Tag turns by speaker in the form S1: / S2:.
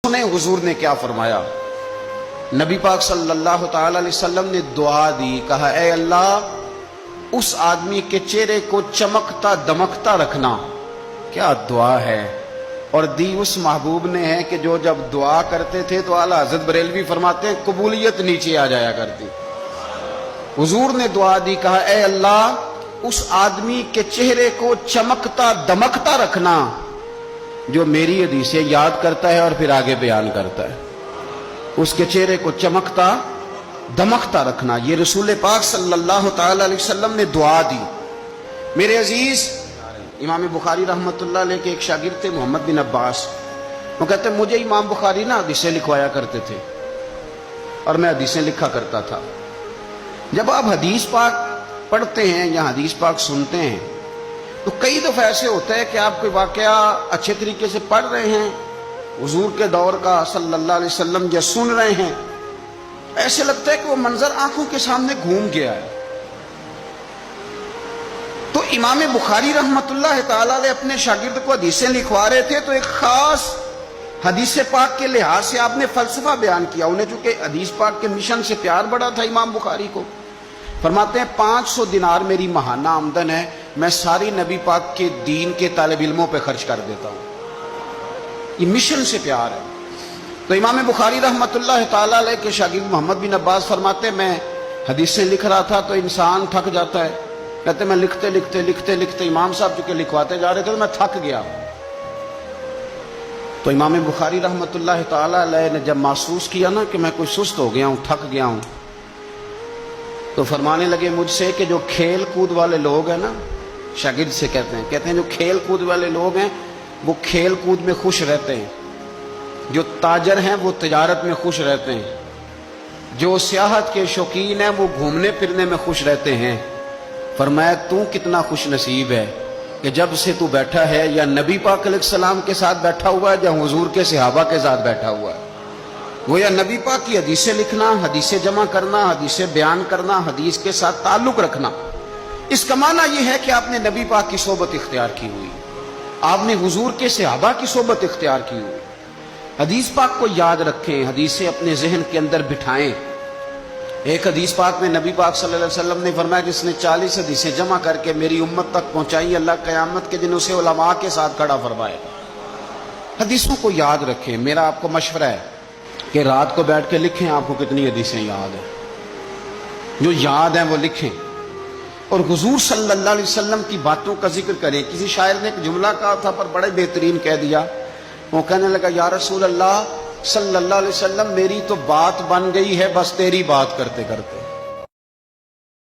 S1: سنیں حضور نے کیا فرمایا۔ نبی پاک صلی اللہ تعالی علیہ وسلم نے دعا دی، کہا اے اللہ اس آدمی کے چہرے کو چمکتا دمکتا رکھنا۔ کیا دعا ہے، اور دی اس محبوب نے ہے کہ جو جب دعا کرتے تھے تو اعلیٰ حضرت بریلوی فرماتے ہیں قبولیت نیچے آ جایا کرتی۔ حضور نے دعا دی، کہا اے اللہ اس آدمی کے چہرے کو چمکتا دمکتا رکھنا جو میری حدیثیں یاد کرتا ہے اور پھر آگے بیان کرتا ہے۔ اس کے چہرے کو چمکتا دمکتا رکھنا، یہ رسول پاک صلی اللہ تعالی علیہ وسلم نے دعا دی۔ میرے عزیز، امام بخاری رحمۃ اللہ علیہ کے ایک شاگرد تھے محمد بن عباس، وہ کہتے ہیں مجھے امام بخاری نا حدیثیں لکھوایا کرتے تھے اور میں حدیثیں لکھا کرتا تھا۔ جب آپ حدیث پاک پڑھتے ہیں یا حدیث پاک سنتے ہیں تو کئی دفعہ ایسے ہوتا ہے کہ آپ کوئی واقعہ اچھے طریقے سے پڑھ رہے ہیں حضور کے دور کا صلی اللہ علیہ وسلم، یا سن رہے ہیں، ایسے لگتا ہے کہ وہ منظر آنکھوں کے سامنے گھوم گیا ہے۔ تو امام بخاری رحمۃ اللہ تعالی علیہ اپنے شاگرد کو حدیثیں لکھوا رہے تھے تو ایک خاص حدیث پاک کے لحاظ سے آپ نے فلسفہ بیان کیا۔ انہیں چونکہ حدیث پاک کے مشن سے پیار بڑا تھا امام بخاری کو، فرماتے ہیں 500 دینار میری ماہانہ آمدن ہے، میں ساری نبی پاک کے دین کے طالب علموں پہ خرچ کر دیتا ہوں۔ یہ مشن سے پیار ہے۔ تو امام بخاری رحمۃ اللہ تعالی علیہ کے شاگرد محمد بن عباس فرماتے ہیں میں حدیثیں لکھ رہا تھا تو انسان تھک جاتا ہے، کہتے میں لکھتے لکھتے امام صاحب چونکہ لکھواتے جا رہے تھے تو میں تھک گیا۔ تو امام بخاری رحمۃ اللہ تعالی علیہ نے جب محسوس کیا نا کہ میں کوئی سست ہو گیا ہوں، تھک گیا ہوں، تو فرمانے لگے مجھ سے کہ جو کھیل کود والے لوگ ہیں نا، شاگرد سے کہتے ہیں جو کھیل کود والے لوگ ہیں وہ کھیل کود میں خوش رہتے ہیں، جو تاجر ہیں وہ تجارت میں خوش رہتے ہیں، جو سیاحت کے شوقین ہیں وہ گھومنے پھرنے میں خوش رہتے ہیں۔ فرمایا تو کتنا خوش نصیب ہے کہ جب سے تو بیٹھا ہے یا نبی پاک علیہ السلام کے ساتھ بیٹھا ہوا ہے یا حضور کے صحابہ کے ساتھ بیٹھا ہوا ہے۔ وہ یا نبی پاک کی حدیثیں لکھنا، حدیثیں جمع کرنا، حدیثیں بیان کرنا، حدیث کے ساتھ تعلق رکھنا، اس کا معنی یہ ہے کہ آپ نے نبی پاک کی صحبت اختیار کی ہوئی، آپ نے حضور کے صحابہ کی صحبت اختیار کی ہوئی۔ حدیث پاک کو یاد رکھیں، حدیثیں اپنے ذہن کے اندر بٹھائیں۔ ایک حدیث پاک میں نبی پاک صلی اللہ علیہ وسلم نے فرمایا جس نے 40 حدیثیں جمع کر کے میری امت تک پہنچائی، اللہ قیامت کے دن اسے علماء کے ساتھ کھڑا فرمائے گا۔ حدیثوں کو یاد رکھیں۔ میرا آپ کو مشورہ ہے کہ رات کو بیٹھ کے لکھیں آپ کو کتنی حدیثیں یاد ہیں، جو یاد ہیں وہ لکھیں، اور حضور صلی اللہ علیہ وسلم کی باتوں کا ذکر کریں۔ کسی شاعر نے ایک جملہ کہا تھا پر بڑے بہترین کہہ دیا، وہ کہنے لگا یا رسول اللہ صلی اللہ علیہ وسلم میری تو بات بن گئی ہے بس تیری بات کرتے کرتے۔